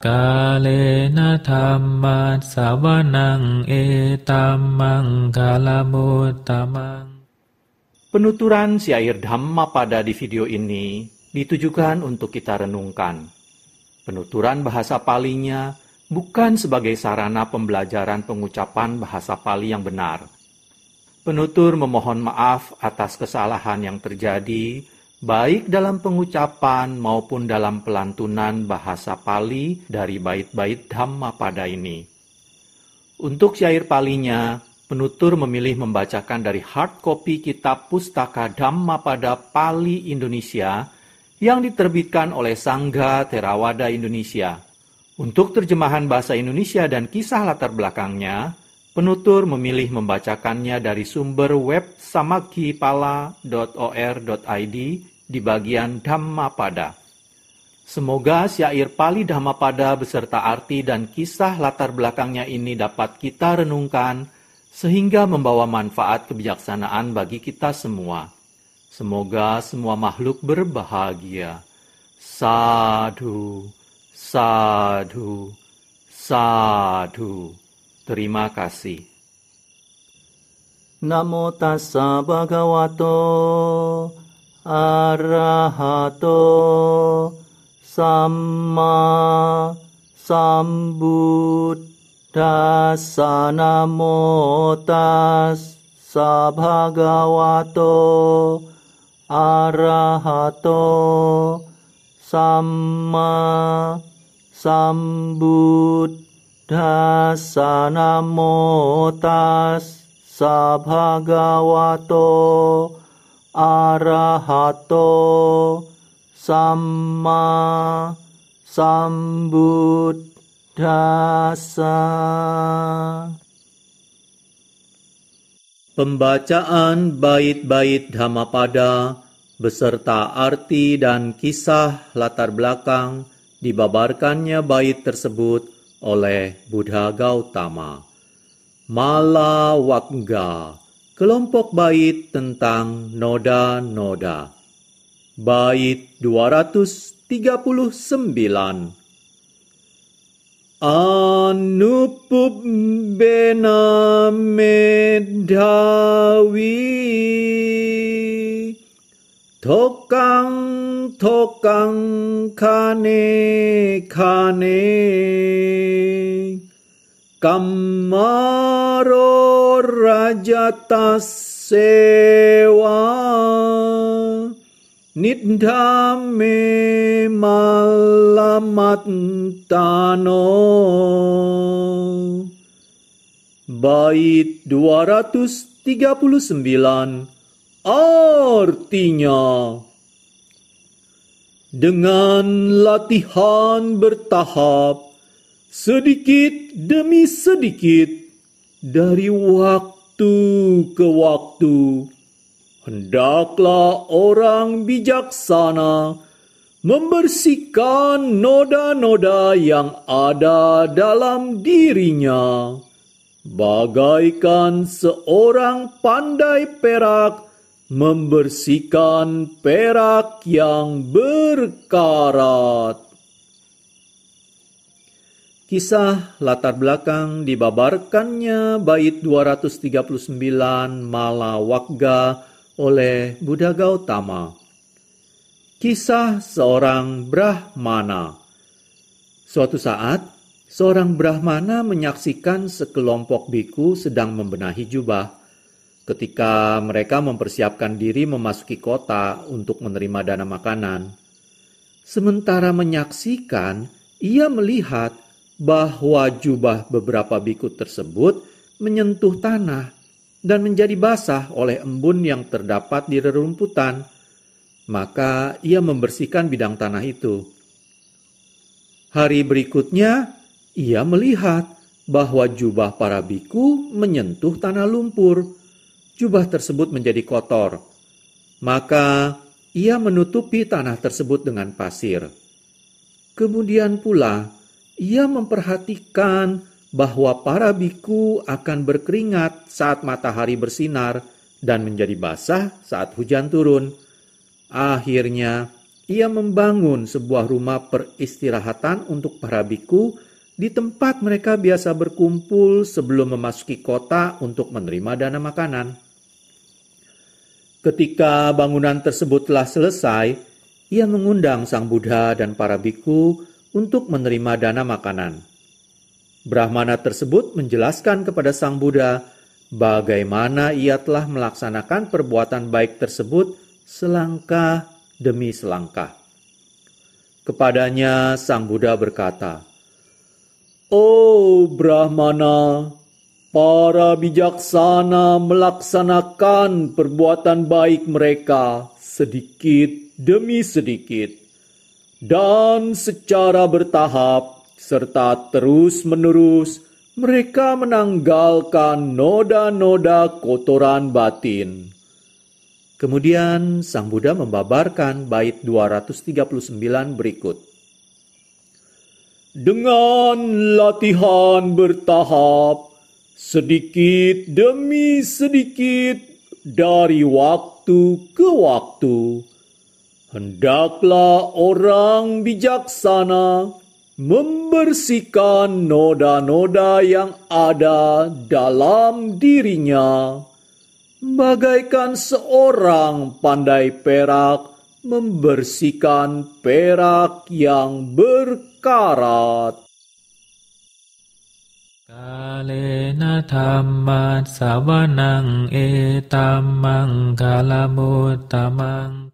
Kalena dhamma sawanang etamang kalamutamang. Penuturan syair Dhammapada di video ini ditujukan untuk kita renungkan. Penuturan bahasa Palinya bukan sebagai sarana pembelajaran pengucapan bahasa Pali yang benar. Penutur memohon maaf atas kesalahan yang terjadi, baik dalam pengucapan maupun dalam pelantunan bahasa Pali dari bait-bait Dhammapada ini. Untuk syair Palinya, penutur memilih membacakan dari hard copy kitab Pustaka Dhammapada Pali Indonesia yang diterbitkan oleh Sangga Theravada Indonesia. Untuk terjemahan bahasa Indonesia dan kisah latar belakangnya, penutur memilih membacakannya dari sumber web samakkhipala.or.id di bagian Dhammapada. Semoga syair Pali Dhammapada beserta arti dan kisah latar belakangnya ini dapat kita renungkan sehingga membawa manfaat kebijaksanaan bagi kita semua. Semoga semua makhluk berbahagia. Sadhu, sadhu, sadhu. Terima kasih. Namo tassa bhagavato arahato samma sambuddhassa. Namo tassa bhagavato arahato samma sambuddhassa. Namo tassa bhagavato arahato samma sambuddhassa. Pembacaan bait-bait Dhammapada beserta arti dan kisah latar belakang dibabarkannya bait tersebut oleh Buddha Gautama. Mala Wagga, kelompok bait tentang noda-noda. Bait 239. Anupubbena medhawi tokang kane kamaro rajatas sewa nidhame malamatano. Bait 239 artinya, dengan latihan bertahap, sedikit demi sedikit, dari waktu ke waktu, hendaklah orang bijaksana membersihkan noda-noda yang ada dalam dirinya, bagaikan seorang pandai perak membersihkan perak yang berkarat. Kisah latar belakang dibabarkannya bait 239 Mala Wagga oleh Buddha Gautama. Kisah seorang Brahmana. Suatu saat, seorang Brahmana menyaksikan sekelompok biku sedang membenahi jubah. Ketika mereka mempersiapkan diri memasuki kota untuk menerima dana makanan. Sementara menyaksikan, ia melihat bahwa jubah beberapa biku tersebut menyentuh tanah dan menjadi basah oleh embun yang terdapat di rerumputan. Maka ia membersihkan bidang tanah itu. Hari berikutnya, ia melihat bahwa jubah para biku menyentuh tanah lumpur. Jubah tersebut menjadi kotor. Maka ia menutupi tanah tersebut dengan pasir. Kemudian pula, ia memperhatikan bahwa para biku akan berkeringat saat matahari bersinar dan menjadi basah saat hujan turun. Akhirnya, ia membangun sebuah rumah peristirahatan untuk para biku di tempat mereka biasa berkumpul sebelum memasuki kota untuk menerima dana makanan. Ketika bangunan tersebut telah selesai, ia mengundang Sang Buddha dan para biku untuk menerima dana makanan. Brahmana tersebut menjelaskan kepada Sang Buddha bagaimana ia telah melaksanakan perbuatan baik tersebut selangkah demi selangkah. Kepadanya Sang Buddha berkata, "Oh Brahmana, para bijaksana melaksanakan perbuatan baik mereka sedikit demi sedikit dan secara bertahap serta terus-menerus mereka menanggalkan noda-noda kotoran batin." Kemudian Sang Buddha membabarkan bait 239 berikut. Dengan latihan bertahap, sedikit demi sedikit dari waktu ke waktu, hendaklah orang bijaksana membersihkan noda-noda yang ada dalam dirinya, bagaikan seorang pandai perak membersihkan perak yang berkarat. Kalena dhammat savanang etamang kalamutamang